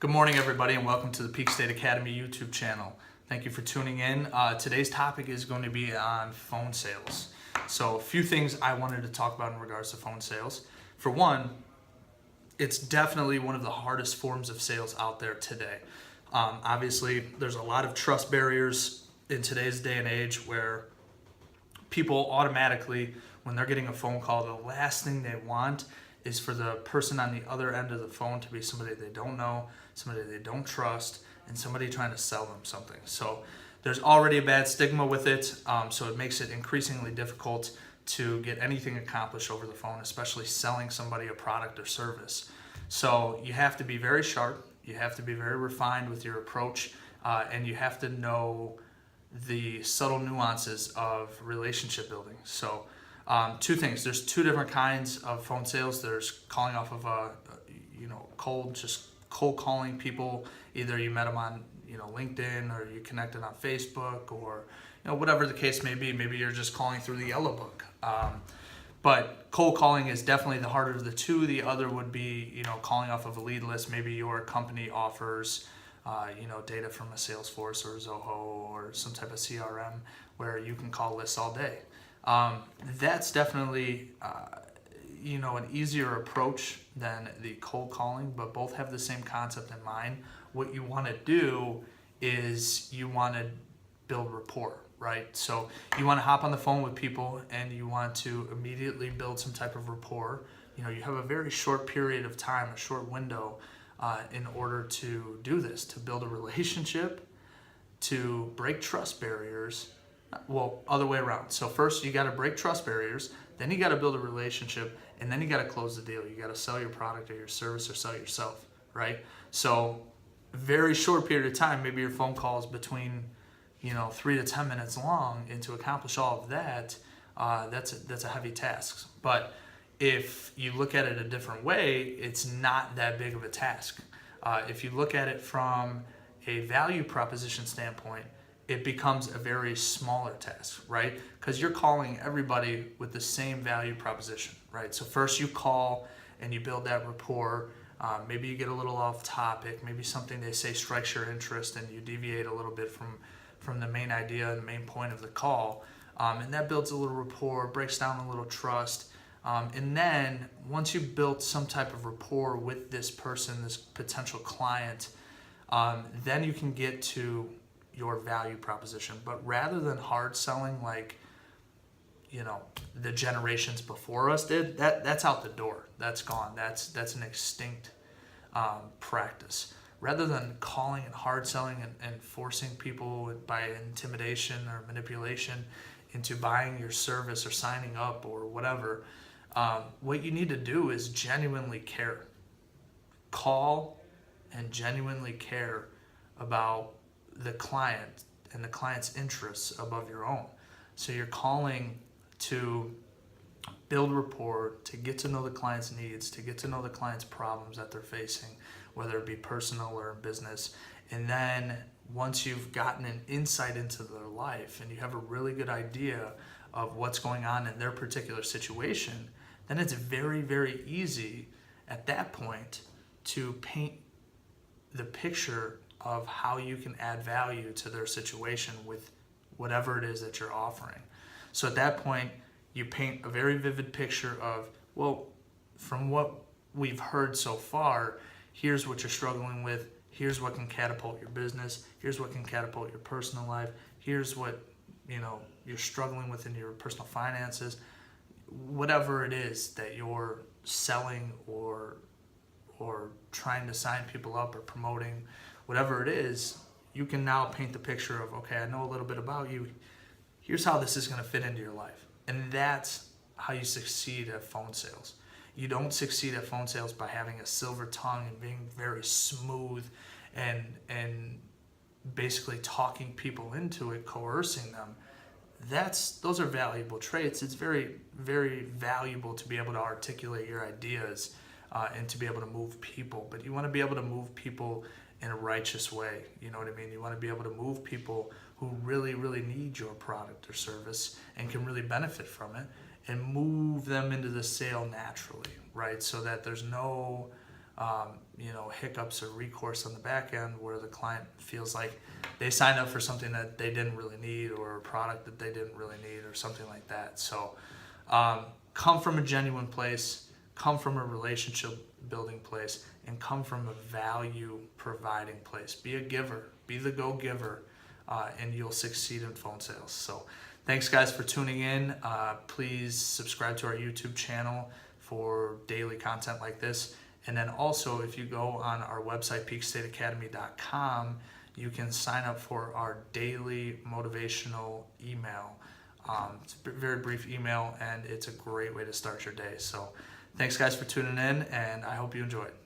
Good morning, everybody, and welcome to the Peak State Academy YouTube channel. Thank you for tuning in. Today's topic is going to be on phone sales. So a few things I wanted to talk about in regards to phone sales. For one, it's definitely one of the hardest forms of sales out there today. Obviously, there's a lot of trust barriers in today's day and age where people automatically, when they're getting a phone call, the last thing they want is for the person on the other end of the phone to be somebody they don't know, somebody they don't trust, and somebody trying to sell them something. So there's already a bad stigma with it, so it makes it increasingly difficult to get anything accomplished over the phone, especially selling somebody a product or service. So you have to be very sharp, you have to be very refined with your approach, and you have to know the subtle nuances of relationship building. So two things. There's two different kinds of phone sales. There's calling off of cold calling people. Either you met them on LinkedIn, or you connected on Facebook, or whatever the case may be. Maybe you're just calling through the yellow book. But cold calling is definitely the harder of the two. The other would be calling off of a lead list. Maybe your company offers data from a Salesforce or Zoho or some type of CRM where you can call lists all day. That's definitely an easier approach than the cold calling, but both have the same concept in mind. What you want to do is you want to build rapport, right? So you want to hop on the phone with people and you want to immediately build some type of rapport. You have a very short period of time, a short window in order to do this, to build a relationship, to break trust barriers. Well, other way around. So first you got to break trust barriers, then you got to build a relationship, and then you got to close the deal. You got to sell your product or your service or sell yourself, right? So very short period of time, maybe your phone call is between 3 to 10 minutes long, and to accomplish all of that, that's a heavy task. But if you look at it a different way, it's not that big of a task. If you look at it from a value proposition standpoint, it becomes a very smaller task, right? Because you're calling everybody with the same value proposition, right? So first you call and you build that rapport. Maybe you get a little off topic, maybe something they say strikes your interest, and you deviate a little bit from the main idea and the main point of the call. And that builds a little rapport, breaks down a little trust. And then once you've built some type of rapport with this person, this potential client, then you can get to your value proposition. But rather than hard selling like the generations before us did, that's out the door. That's gone. That's an extinct practice. Rather than calling and hard selling and forcing people by intimidation or manipulation into buying your service or signing up or whatever, what you need to do is genuinely care. Call and genuinely care about the client and the client's interests above your own. So you're calling to build rapport, to get to know the client's needs, to get to know the client's problems that they're facing, whether it be personal or business. And then once you've gotten an insight into their life and you have a really good idea of what's going on in their particular situation, then it's very, very easy at that point to paint the picture of how you can add value to their situation with whatever it is that you're offering. So at that point, you paint a very vivid picture of, well, from what we've heard so far, here's what you're struggling with, here's what can catapult your business, here's what can catapult your personal life, here's what you're struggling with in your personal finances. Whatever it is that you're selling or trying to sign people up or promoting, whatever it is, you can now paint the picture of, okay, I know a little bit about you. Here's how this is going to fit into your life. And that's how you succeed at phone sales. You don't succeed at phone sales by having a silver tongue and being very smooth and basically talking people into it, coercing them. Those are valuable traits. It's very, very valuable to be able to articulate your ideas and to be able to move people. But you want to be able to move people in a righteous way. You know what I mean? You want to be able to move people who really, really need your product or service and can really benefit from it, and move them into the sale naturally, right? So that there's no hiccups or recourse on the back end where the client feels like they signed up for something that they didn't really need, or a product that they didn't really need, or something like that. So come from a genuine place, come from a relationship building place, and come from a value providing place. Be a giver, be the go-giver, and you'll succeed in phone sales. So thanks guys for tuning in. Please subscribe to our YouTube channel for daily content like this. And then also, if you go on our website, peakstateacademy.com, you can sign up for our daily motivational email. It's a very brief email, and it's a great way to start your day. So thanks guys for tuning in, and I hope you enjoy it.